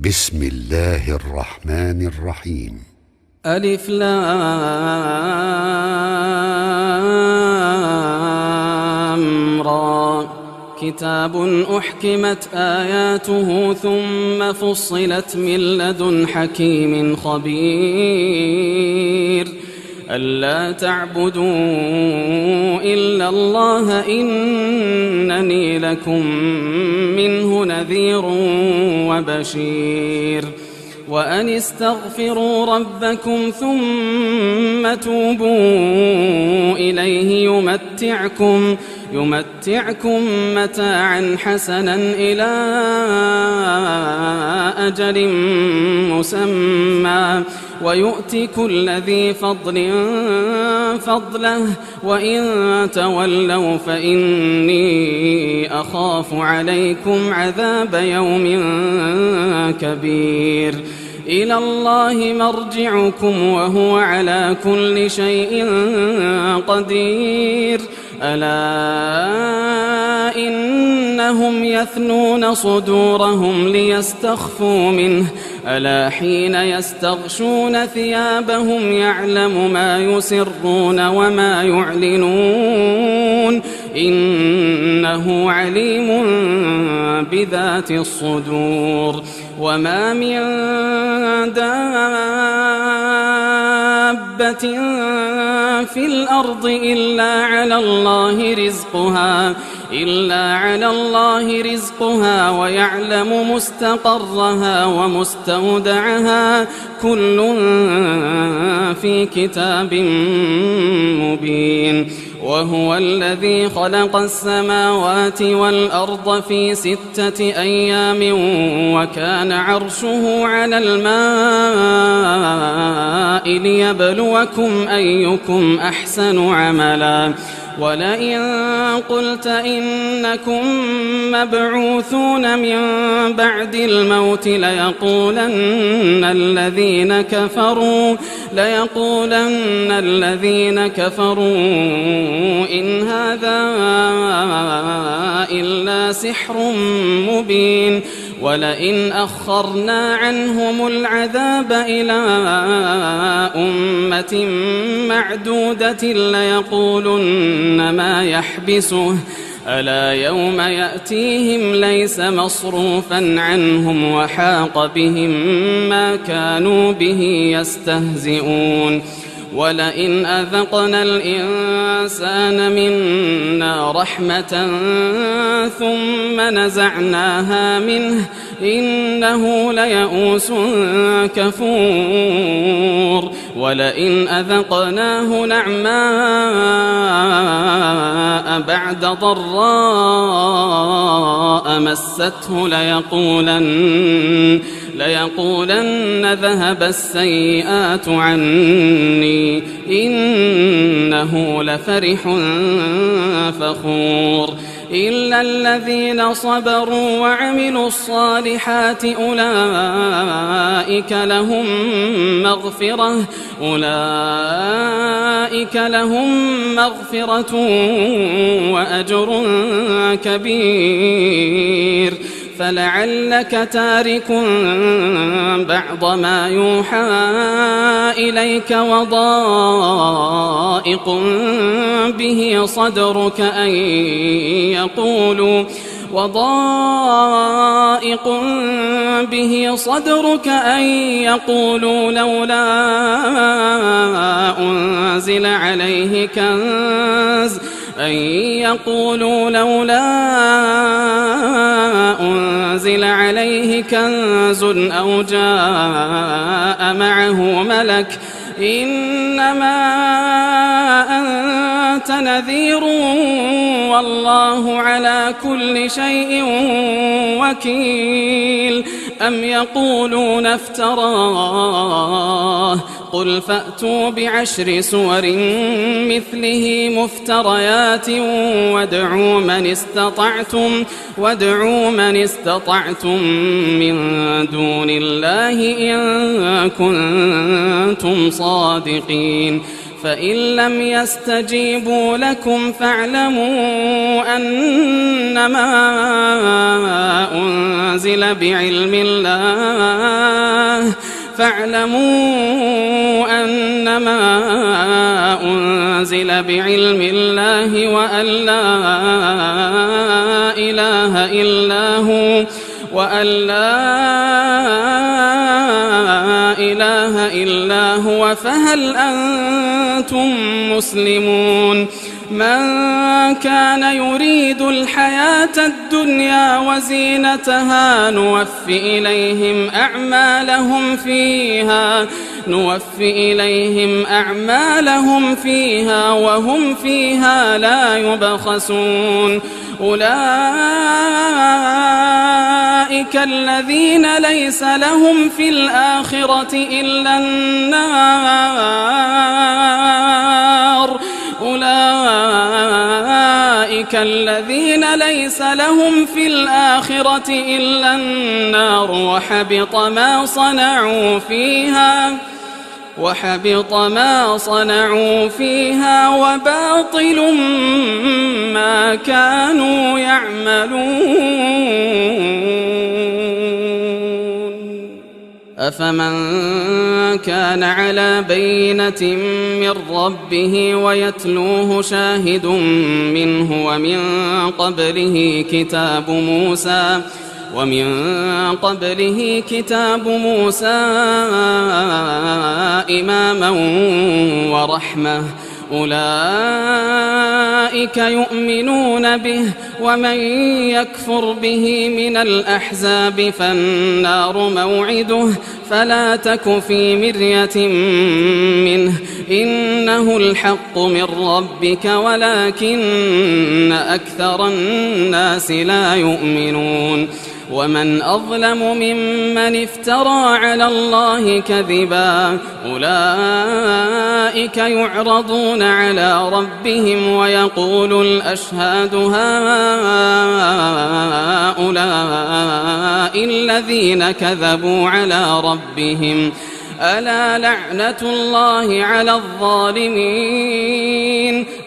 بسم الله الرحمن الرحيم. ألف لام را. كتاب أحكمت آياته ثم فصلت من لدن حكيم خبير ألا تعبدوا إلا الله إنني لكم منه نذير وبشير وأن استغفروا ربكم ثم توبوا إليه يمتعكم متاعا حسنا إلى أجل مسمى ويؤتي كل ذي فضل فضله وإن تولوا فإني أخاف عليكم عذاب يوم كبير إلى الله مرجعكم وهو على كل شيء قدير ألا إنهم يثنون صدورهم ليستخفوا منه ألا حين يستغشون ثيابهم يعلم ما يسرون وما يعلنون إنه عليم بذات الصدور وما من دابة في الأرض إلا على الله رزقها ويعلم مستقرها ومستودعها كل في كتاب مبين وهو الذي خلق السماوات والأرض في 6 أيام وكان عرشه على الماء ليبلوكم أيكم أحسن عملا ولئن قلت إنكم مبعوثون من بعد الموت ليقولن الذين كفروا إن هذا إلا سحر مبين ولئن أخرنا عنهم العذاب إلى أمة معدودة ليقولن ما يحبسه ألا يوم يأتيهم ليس مصروفا عنهم وحاق بهم ما كانوا به يستهزئون ولئن أذقنا الإنسان منا رحمة ثم نزعناها منه إنه ليئوس كفور ولئن أذقناه نعماء بعد ضراء مسته ليقولن ذهب السيئات عني إنه لفرح فخور إلا الذين صبروا وعملوا الصالحات أولئك لهم مغفرة وأجر كبير فلعلك تارك بعض ما يوحى إليك وضائق به صدرك أن يقولوا لولا أنزل عليه كنز أو جاء معه ملك إنما أنت نذير والله على كل شيء وكيل أم يقولون افتراه قل فأتوا ب10 سور مثله مفتريات وادعوا من استطعتم من دون الله إن كنتم صادقين فإن لم يستجيبوا لكم فاعلموا أنما أنزل بعلم الله وأن لا إله إلا هو فهل أنتم مسلمون من كان يريد الحياة الدنيا وزينتها نوفي إليهم أعمالهم فيها وهم فيها لا يبخسون أولئك الذين ليس لهم في الآخرة إلا النار وحبط ما صنعوا فيها وباطل ما كانوا يعملون أفمن كان على بينة من ربه ويتلوه شاهد منه ومن قبله كتاب موسى إماما ورحمة أولئك يؤمنون به ومن يكفر به من الأحزاب فالنار موعده فلا تك في مرية منه إنه الحق من ربك ولكن أكثر الناس لا يؤمنون ومن أظلم ممن افترى على الله كذبا أولئك يعرضون على ربهم ويقول الأشهاد هؤلاء الذين كذبوا على ربهم ألا لعنة الله على الظالمين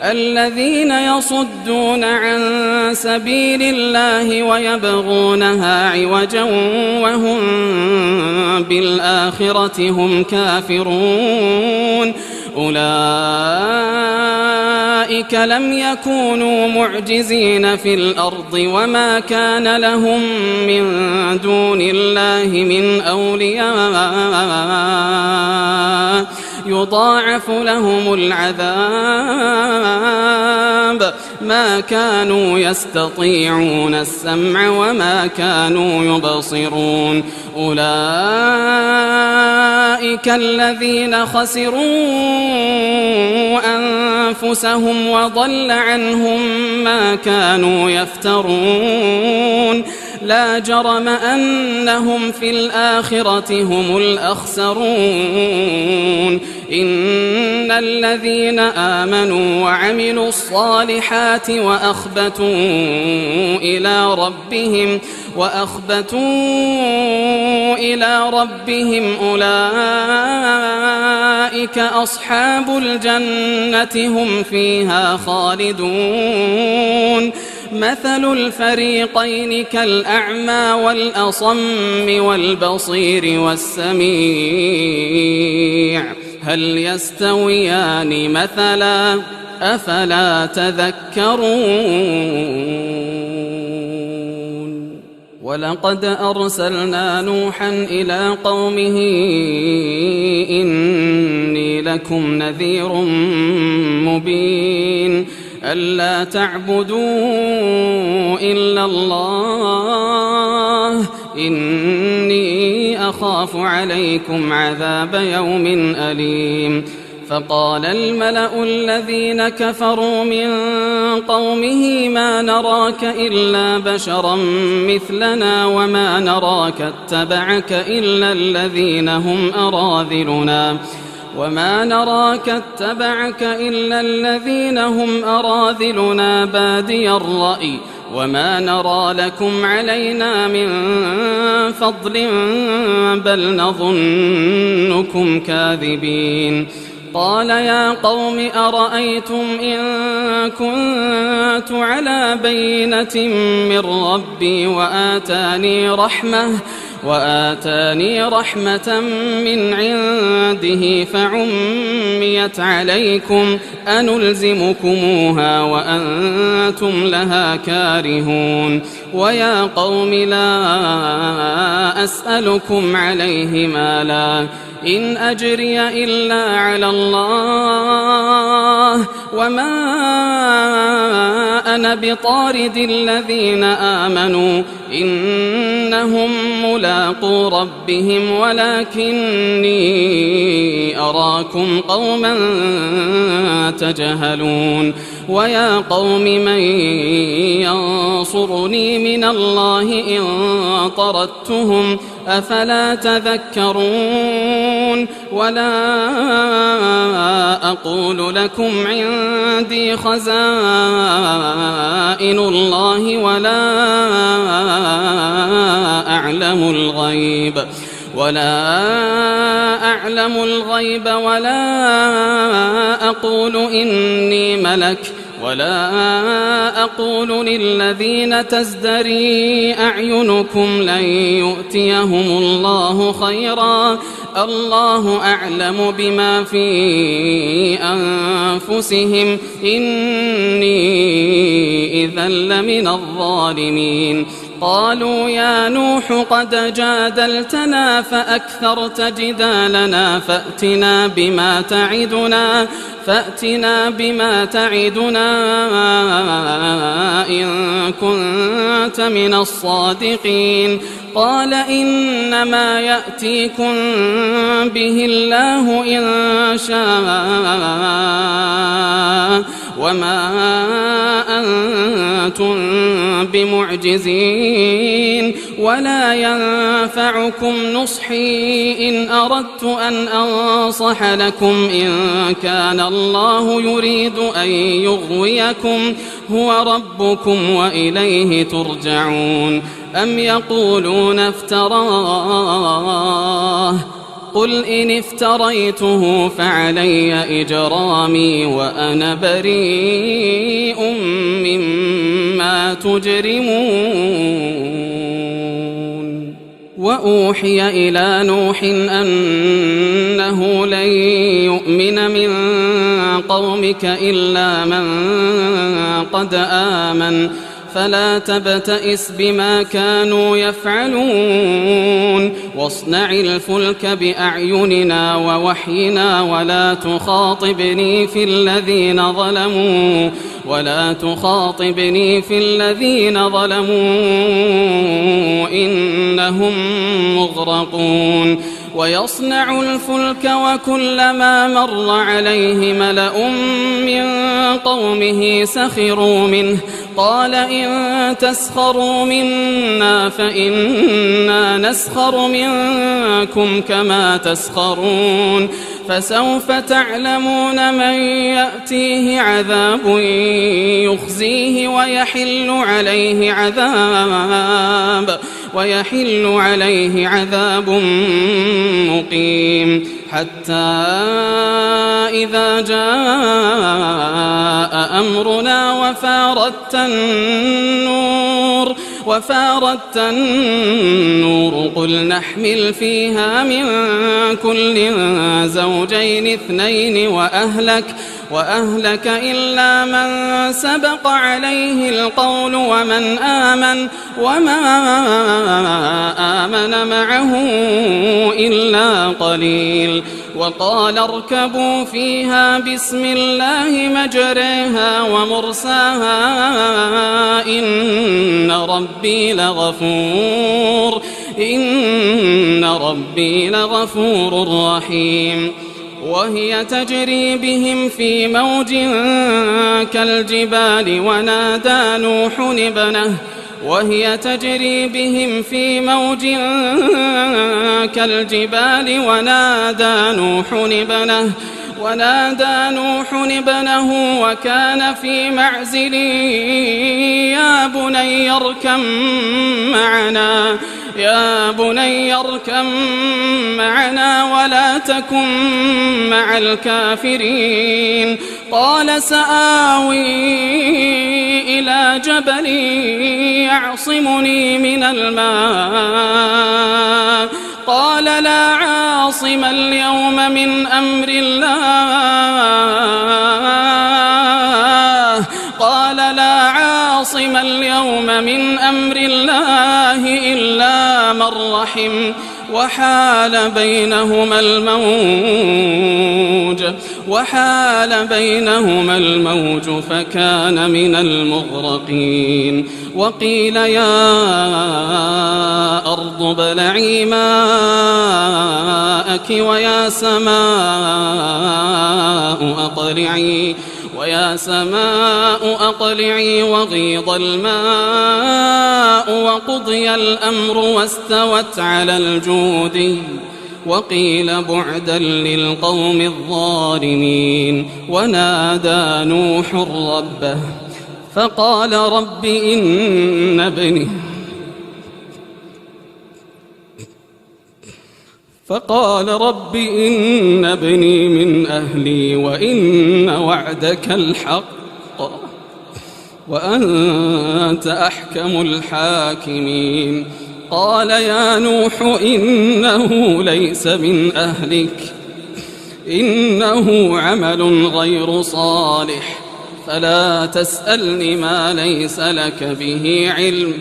الذين يصدون عن سبيل الله ويبغونها عوجا وهم بالآخرة هم كافرون أولئك لم يكونوا معجزين في الأرض وما كان لهم من دون الله من أولياء يضاعف لهم العذاب ما كانوا يستطيعون السمع وما كانوا يبصرون أولئك الذين خسروا أنفسهم وضل عنهم ما كانوا يفترون لا جرم أنهم في الآخرة هم الأخسرون إن الذين آمنوا وعملوا الصالحات وأخبتوا إلى ربهم أولئك أصحاب الجنة هم فيها خالدون مثل الفريقين كالأعمى والأصم والبصير والسميع هل يستويان مثلا أفلا تذكرون ولقد أرسلنا نوحا إلى قومه إني لكم نذير مبين ألا تعبدوا إلا الله إني أخاف عليكم عذاب يوم أليم فقال الملأ الذين كفروا من قومه ما نراك إلا بشرا مثلنا وما نراك اتبعك إلا الذين هم أراذلنا بادي الرأي وما نرى لكم علينا من فضل بل نظنكم كاذبين قال يا قوم أرأيتم إن كنت على بينة من ربي وآتاني رحمة من عنده فعميت عليكم أنلزمكموها وأنتم لها كارهون ويا قوم لا أسألكم عليه مالا إن أجري إلا على الله وما أنا بطارد الذين آمنوا إنهم ملاقو ربهم ولكني أراكم قوما تجهلون ويا قوم من ينصرني من الله إن طردتهم أفلا تذكرون ولا أقول لكم عندي خزائن الله ولا أعلم الغيب ولا أقول إني ملك ولا أقول للذين تزدري أعينكم لن يؤتيهم الله خيرا الله أعلم بما في أنفسهم إني إذا لمن الظالمين قالوا يا نوح قد جادلتنا فأكثرت جدالنا فأتنا بما تعدنا إن كنت من الصادقين قال إنما يأتيكم به الله إن شاء وما أنتم بمعجزين ولا ينفعكم نصحي إن أردت أن أنصح لكم إن كان الله يريد أن يغويكم هو ربكم وإليه ترجعون أم يقولون افتراه قل إن افتريته فعلي إجرامي وأنا بريء مما تجرمون وأوحي إلى نوح أنه لن يؤمن من قومك إلا من قد آمن فلا تبتئس بما كانوا يفعلون واصنع الفلك بأعيننا ووحينا ولا تخاطبني في الذين ظلموا إنهم مغرقون ويصنع الفلك وكلما مر عليه ملأ من قومه سخروا منه قال إن تسخروا منا فإنا نسخر منكم كما تسخرون فسوف تعلمون من يأتيه عذاب يخزيه ويحل عليه عذاب مقيم حتى إذا جاء أمرنا وفارت النور قل نحمل فيها من كل زوجين اثنين وأهلك إلا من سبق عليه القول وما آمن معه إلا قليل وقال اركبوا فيها بسم الله مجريها ومرساها إن ربي لغفور رحيم وهي تجري بهم في موج كالجبال ونادى نوح ابنه وكان في معزل يا بني اركب يا بني اركب معنا ولا تكن مع الكافرين. قال سآوي إلى جبل يعصمني من الماء. قال لا عاصم اليوم من أمر الله. قال لا عاصم اليوم من أمر الله إلا من رحم. وحال بينهما الموج فكان من المغرقين. وقيل يا أرض ابلعي ماءك ويا سماء أقلعي وغيض الماء وقضي الأمر واستوت على الجودي. وقيل بعدا للقوم الظالمين. ونادى نوح ربه فقال رب إن ابني من أهلي وإن وعدك الحق وأنت أحكم الحاكمين. قال يا نوح إنه ليس من أهلك إنه عمل غير صالح فلا تسألني ما ليس لك به علم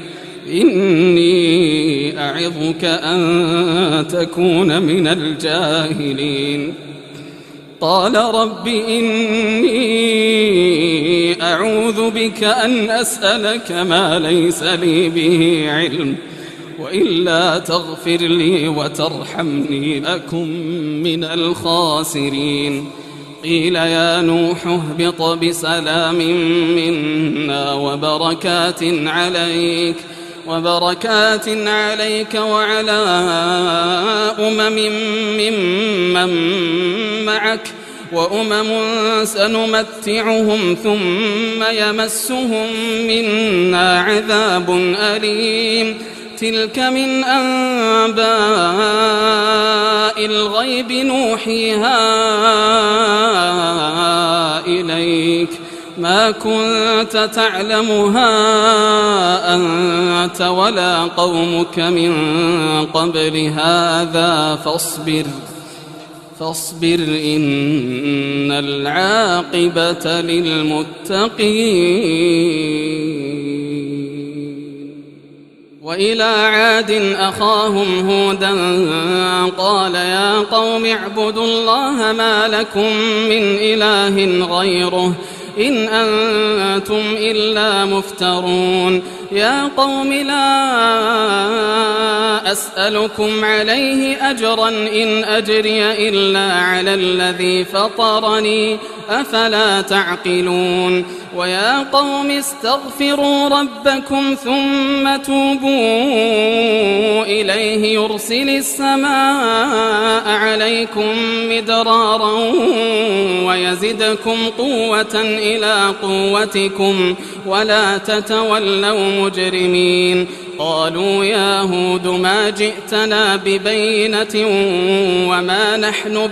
إني أعظك أن تكون من الجاهلين. قال رب إني أعوذ بك أن أسألك ما ليس لي به علم وإلا تغفر لي وترحمني أكن من الخاسرين. قيل يا نوح اهبط بسلام منا وبركات عليك وعلى ممن معك وأمم سنمتعهم ثم يمسهم منا عذاب أليم. تلك من أنباء الغيب نوحيها إليك ما كنت تعلمها أنت ولا قومك من قبل هذا فاصبر إن العاقبة للمتقين. وإلى عاد أخاهم هودا قال يا قوم اعبدوا الله ما لكم من إله غيره إن أنتم إلا مفترون. يا قوم لا أسألكم عليه أجرا إن أجري إلا على الذي فطرني أفلا تعقلون. ويا قوم استغفروا ربكم ثم توبوا إليه يرسل السماء عليكم مدرارا ويزدكم قوة إلى قوتكم ولا تتولوا مجرمين. قالوا يا هود ما جئتنا ببينة وما نحن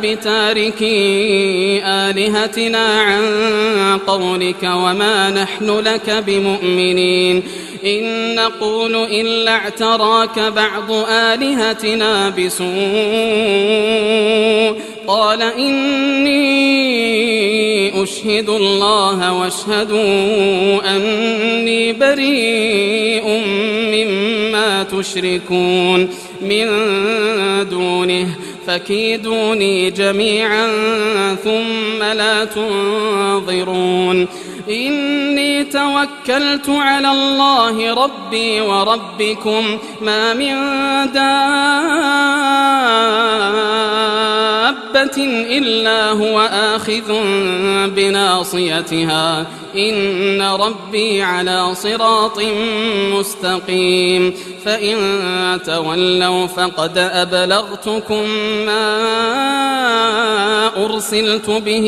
بتاركي آلهتنا عن قولك وما نحن لك بمؤمنين. إن نقول إلا اعتراك بعض آلهتنا بسوء. قال إني أشهد الله واشهدوا أني بريء مما تشركون من دونه فكيدوني جميعا ثم لا تنظرون. إني توكلت على الله ربي وربكم ما من دابة إلا هو آخذ بناصيتها إن ربي على صراط مستقيم. فإن تولوا فقد أبلغتكم ما أرسلت به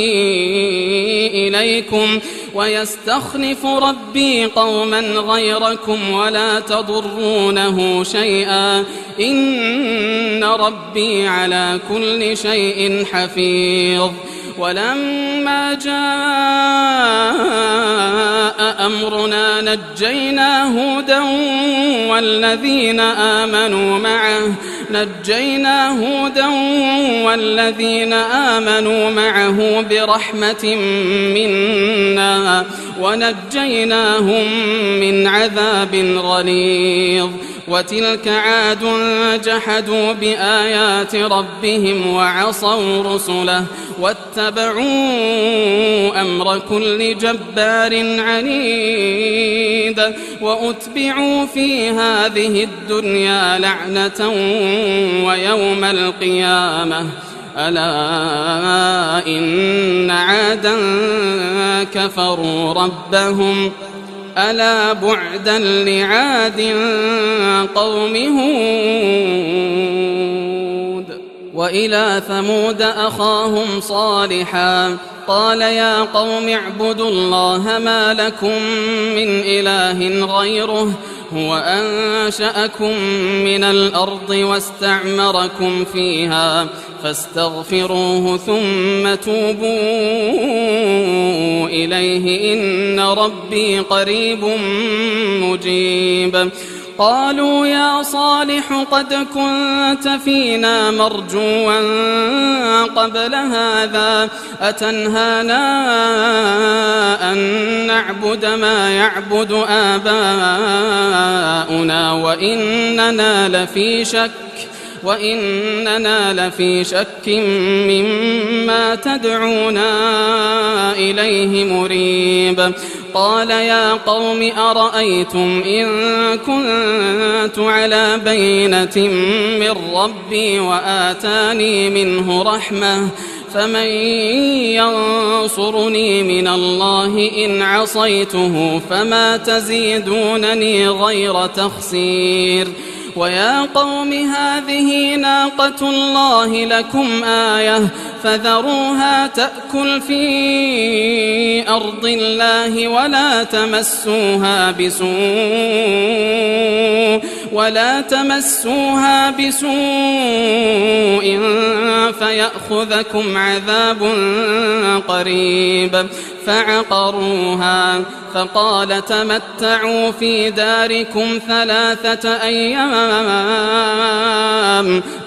إليكم ويستخلف ربي قوما غيركم ولا تضرونه شيئا إن ربي على كل شيء حفيظ. ولما جاء أمرنا نجينا هودا والذين آمنوا معه برحمة منا ونجيناهم من عذاب غليظ. وتلك عاد جحدوا بآيات ربهم وعصوا رسله واتبعوا أمر كل جبار عنيد وأتبعوا في هذه الدنيا لعنة ويوم القيامة ألا إن عادا كفروا ربهم ألا بعدا لعاد قوم هود. وإلى ثمود أخاهم صالحا قال يا قوم اعبدوا الله ما لكم من إله غيره هو أنشأكم من الأرض واستعمركم فيها فاستغفروه ثم توبوا إليه إن ربي قريب مجيب. قالوا يا صالح قد كنت فينا مرجوا قبل هذا أتنهانا أن نعبد ما يعبد آباؤنا وإننا لفي شك مما تدعونا إليه مريب. قال يا قوم أرأيتم إن كنت على بينة من ربي وآتاني منه رحمة فمن ينصرني من الله إن عصيته فما تزيدونني غير تخسير. ويا قوم هذه ناقة الله لكم آية فذروها تأكل في أرض الله ولا تمسوها بسوء فيأخذكم عذاب قريب. فعقروها فقال تمتعوا في داركم 3 أيام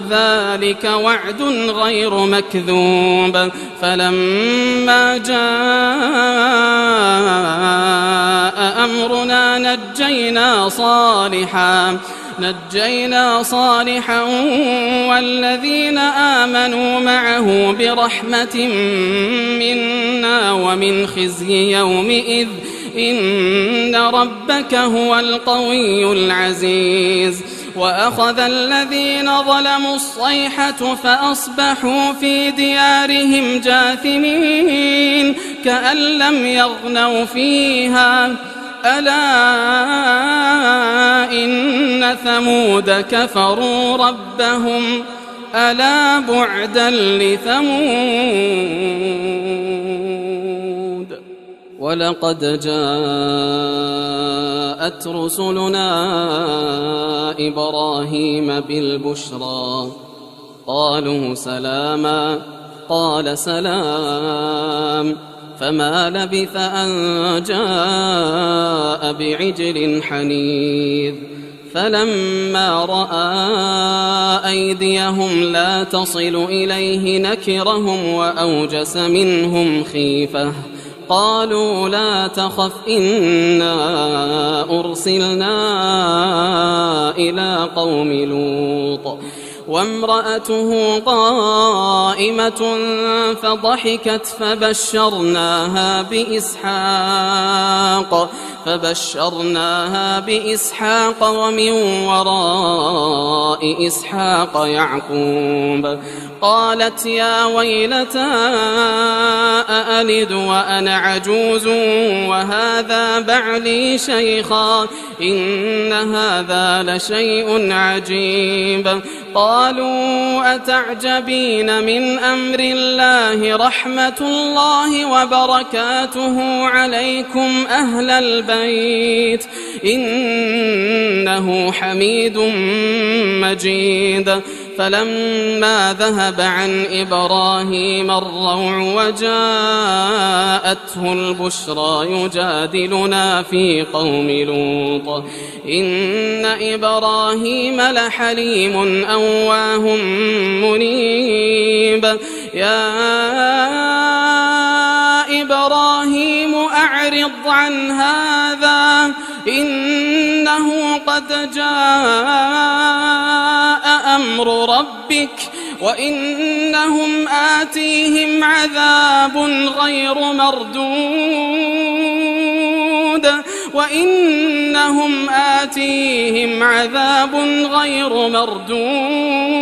ذلك وعد غير مكذوب. فلما جاء أمرنا نجينا صالحا والذين آمنوا معه برحمة منا ومن خزي يومئذ إن ربك هو القوي العزيز. وأخذ الذين ظلموا الصيحة فأصبحوا في ديارهم جاثمين كأن لم يغنوا فيها ألا إن ثمود كفروا ربهم ألا بعدا لثمود. ولقد جاءت رسلنا إبراهيم بالبشرى قالوا سلاما قال سلام فما لبث أن جاء بعجل حنيذ. فلما رأى أيديهم لا تصل إليه نكرهم وأوجس منهم خيفة قالوا لا تخف إنا أرسلنا إلى قوم لوط وامرأته قائمة فضحكت فبشرناها بإسحاق ومن وراء إسحاق يعقوب. قالت يا ويلتى أألد وأنا عجوز وهذا بعلي شيخا إن هذا لشيء عجيب. قالوا أتعجبين من أمر الله رحمة الله وبركاته عليكم أهل البيت إنه حميد مجيد فلما ذهب عن إبراهيم الروع وجاءته البشرى يجادلنا في قوم لوط إن إبراهيم لحليم أواه منيب يا إبراهيم أعرض عن هذا إنه قد جاء أمر ربك وإنهم آتيهم عذاب غير مردود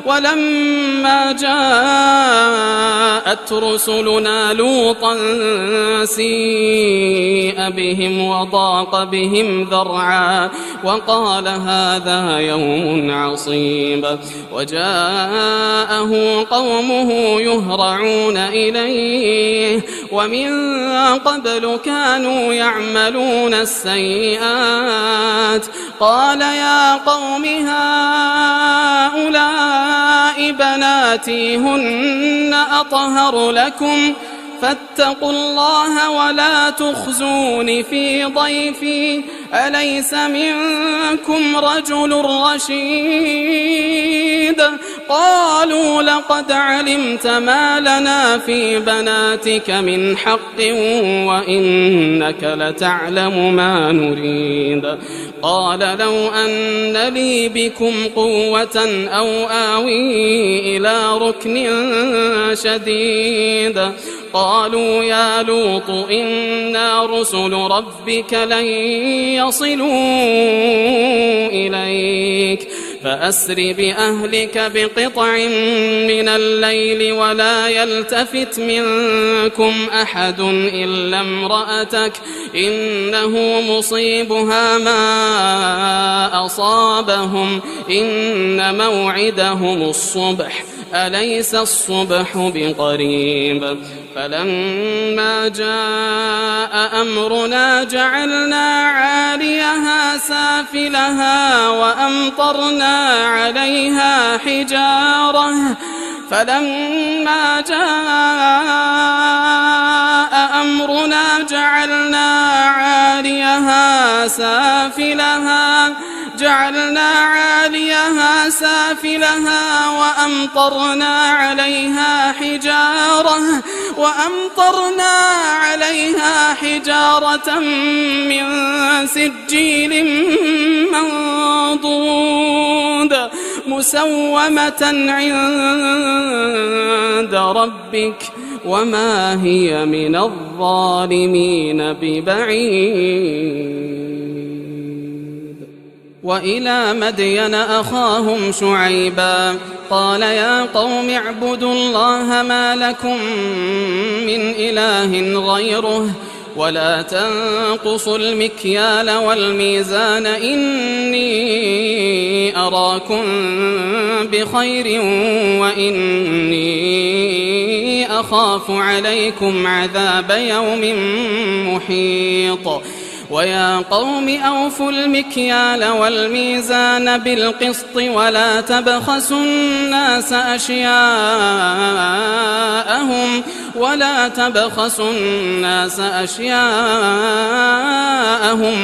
ولما جاءت رسلنا لوطا سيء بهم وضاق بهم ذرعا وقال هذا يوم عصيب وجاءه قومه يهرعون إليه ومن قبل كانوا يعملون السيئات قال يا قوم هؤلاء بناتي هن أطهر لكم فاتقوا الله ولا تخزون في ضيفي أليس منكم رجل رشيد قالوا لقد علمت ما لنا في بناتك من حق وإنك لتعلم ما نريد قال لو أن لي بكم قوة أو آوي إلى ركن شديد قالوا يا لوط إنا رسل ربك لن يصلوا إليك فأسر بأهلك بقطع من الليل ولا يلتفت منكم أحد إلا امرأتك إنه مصيبها ما أصابهم إن موعدهم الصبح أليس الصبح بقريب فلما جاء أمرنا جعلنا عاليها سافلها وأمطرنا عليها حجارة جعلنا عاليها سافلها وأمطرنا عليها حجارة من سجيل منضود مسومة عند ربك وما هي من الظالمين ببعيد وإلى مدين أخاهم شعيبا قال يا قوم اعبدوا الله ما لكم من إله غيره ولا تنقصوا المكيال والميزان إني أراكم بخير وإني أخاف عليكم عذاب يوم محيط ويا قوم أوفوا المكيال والميزان بالقسط ولا تبخسوا الناس أشياءهم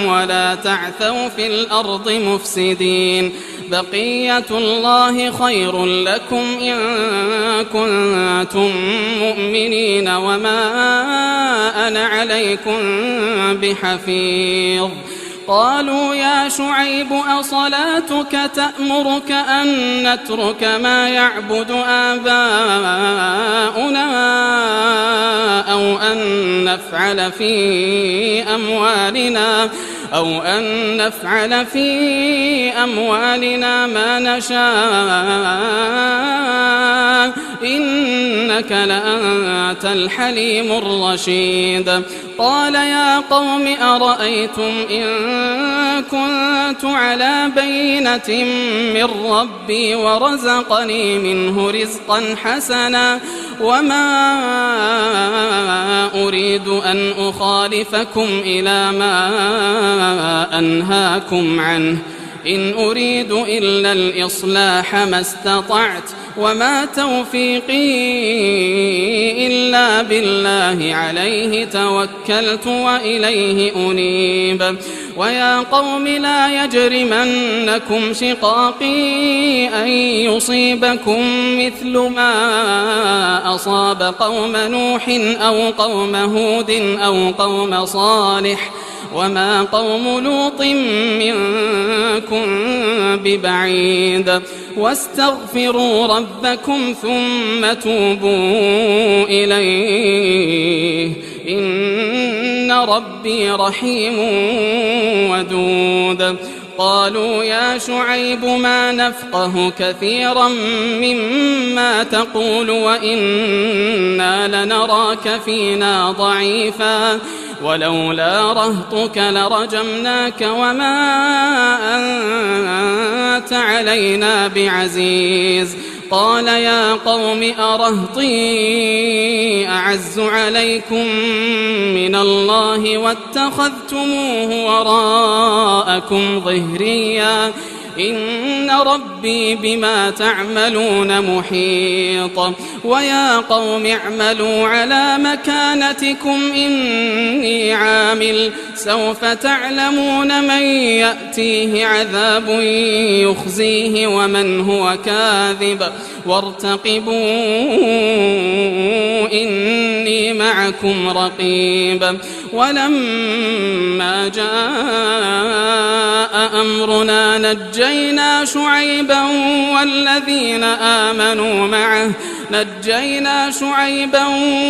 ولا تعثوا في الأرض مفسدين بقية الله خير لكم إن كنتم مؤمنين وما أنا عليكم بحفيظ قالوا يا شعيب أصلاتك تأمرك أن نترك ما يعبد آباؤنا أو أن نفعل في أموالنا ما نشاء إنك لأنت الحليم الرشيد قال يا قوم أرأيتم إن كنت كنت على بينة من ربي ورزقني منه رزقا حسنا وما أريد أن أخالفكم إلى ما أنهاكم عنه إن أريد إلا الإصلاح ما استطعت وما توفيقي إلا بالله عليه توكلت وإليه أنيب ويا قوم لا يجرمنكم شقاقي أن يصيبكم مثل ما أصاب قوم نوح أو قوم هود أو قوم صالح وما قوم لوط منكم ببعيد واستغفروا ربكم ثم توبوا إليه إن ربي رحيم ودود قالوا يا شعيب ما نفقه كثيرا مما تقول وإنا لنراك فينا ضعيفا ولولا رهطك لرجمناك وما أنت علينا بعزيز قال يا قوم أرهطي أعز عليكم من الله واتخذتموه وراءكم ظهريا إن ربي بما تعملون محيط ويا قوم اعملوا على مكانتكم إني عامل سوف تعلمون من يأتيه عذاب يخزيه ومن هو كاذب وارتقبوا إني معكم رقيب ولما جاء أمرنا نجينا شعيبا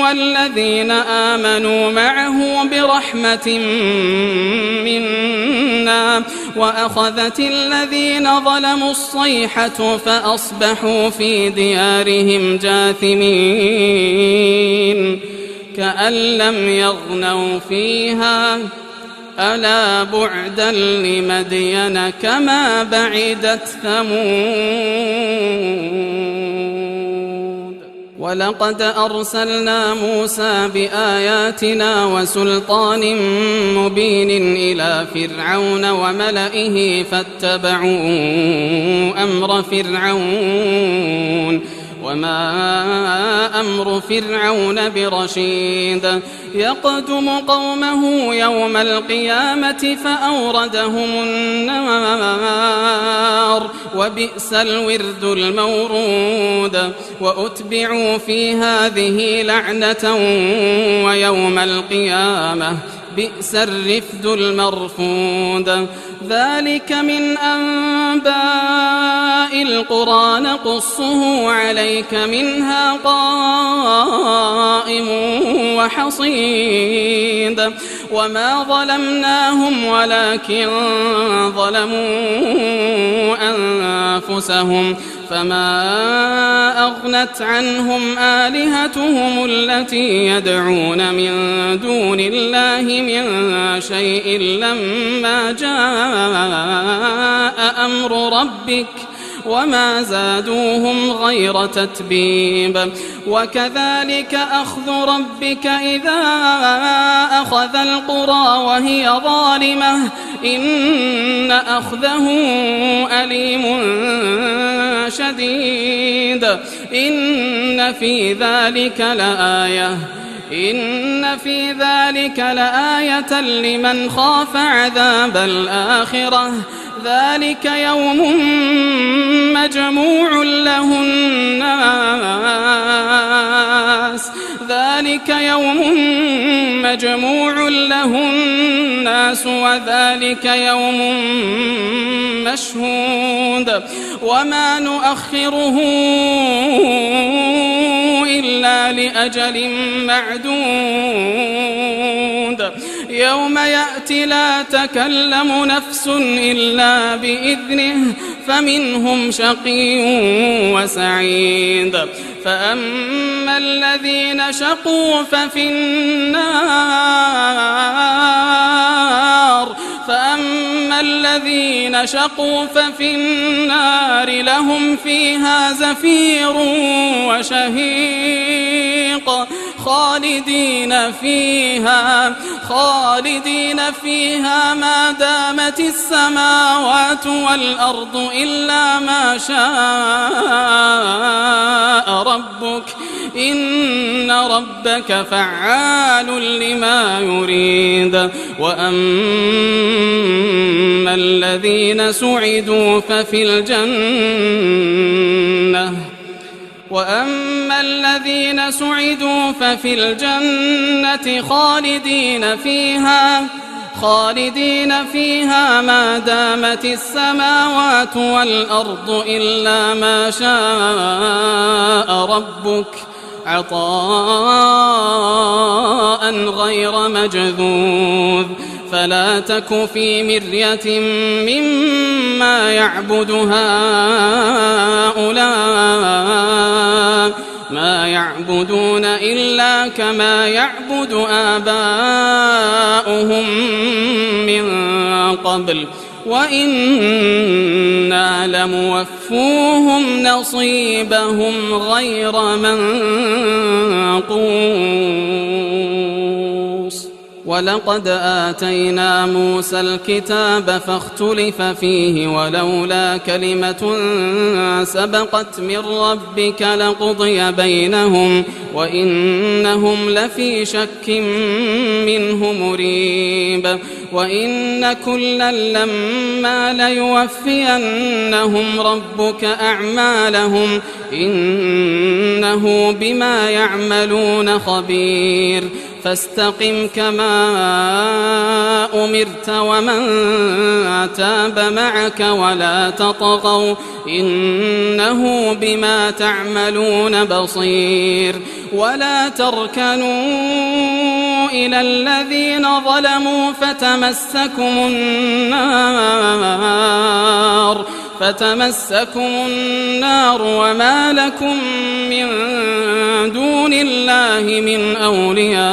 والذين آمنوا معه برحمة منا وأخذت الذين ظلموا الصيحة فأصبحوا في ديارهم جاثمين كأن لم يغنوا فيها ألا بعدا لمدين كما بعدت ثمود ولقد أرسلنا موسى بآياتنا وسلطان مبين إلى فرعون وملئه فاتبعوا أمر فرعون وما أمر فرعون برشيد يقدم قومه يوم القيامة فأوردهم النار وبئس الورد المورود وأتبعوا في هذه لعنة ويوم القيامة بئس الرفد المرفود ذلك من أنباء القرى نقصه عليك منها قائم وحصيد وما ظلمناهم ولكن ظلموا أنفسهم فما أغنت عنهم آلهتهم التي يدعون من دون الله من شيء لما جاء أمر ربك وما زادوهم غير تتبيب وكذلك أخذ ربك إذا أخذ القرى وهي ظالمة إن أخذه أليم شديد إن في ذلك لآية لمن خاف عذاب الآخرة ذلك يوم مجموع له الناس وذلك يوم مشهود وما نؤخره إلا لأجل معدود يوم يأتي لا تكلم نفس إلا بإذنه فمنهم شقي وسعيد فأما الذين شقوا ففي النار فأما الذين شقوا ففي النار لهم فيها زفير وشهيق خالدين فيها ما دامت السماوات والأرض إلا ما شاء ربك إن ربك فعال لما يريد. وأما الذين سعدوا ففي الجنة خالدين فيها ما دامت السماوات والأرض إلا ما شاء ربك عطاء غير مجذوذ. فلا تك في مرية مما يعبد هؤلاء ما يعبدون إلا كما يعبد آباؤهم من قبل وإنا لموفوهم نصيبهم غير منقوص. ولقد آتينا موسى الكتاب فاختلف فيه ولولا كلمة سبقت من ربك لقضي بينهم وإنهم لفي شك منه مريب. وإن كلا لما ليوفينهم ربك أعمالهم إنه بما يعملون خبير. فاستقم كما أمرت ومن تاب معك ولا تطغوا إنه بما تعملون بصير. ولا تركنوا إلى الذين ظلموا فتمسكم النار وما لكم من دون الله من أولياء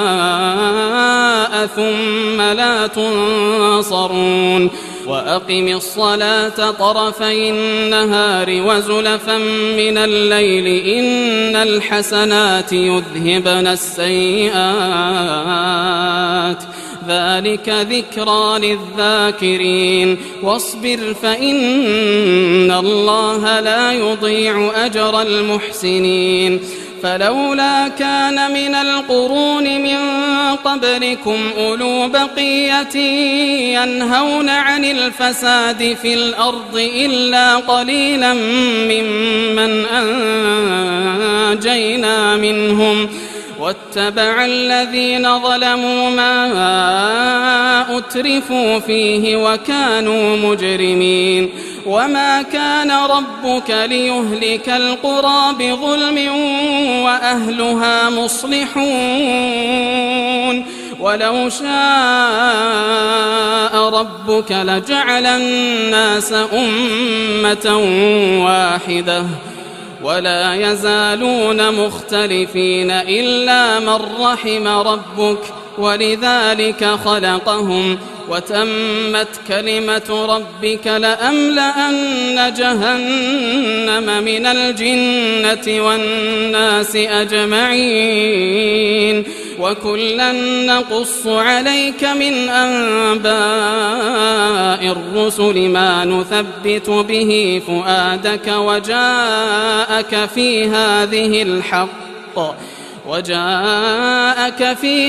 ثم لا تنصرون. وأقم الصلاة طرفي النهار وزلفا من الليل إن الحسنات يذهبن السيئات ذلك ذكرى للذاكرين. واصبر فإن الله لا يضيع أجر المحسنين. فلولا كان من القرون من قبلكم أولو بقية ينهون عن الفساد في الأرض إلا قليلا ممن أنجينا منهم واتبع الذين ظلموا ما أترفوا فيه وكانوا مجرمين. وما كان ربك ليهلك القرى بظلم وأهلها مصلحون. ولو شاء ربك لجعل الناس أمة واحدة ولا يزالون مختلفين إلا من رحم ربك ولذلك خلقهم وتمت كلمة ربك لأملأن جهنم من الجنة والناس أجمعين. وكلا نقص عليك من أنباء الرسل ما نثبت به فؤادك وجاءك في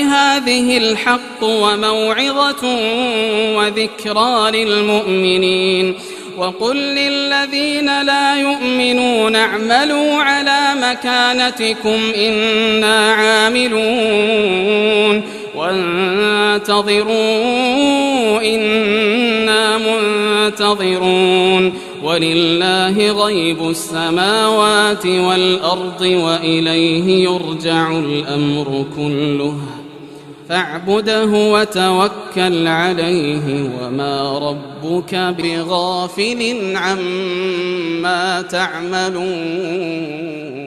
هذه الحق وموعظة وذكرى للمؤمنين. وقل للذين لا يؤمنون اعملوا على مكانتكم إنا عاملون وانتظروا إنا منتظرون. ولله غيب السماوات والأرض وإليه يرجع الأمر كله فاعبده وتوكل عليه وما ربك بغافل عما تعملون.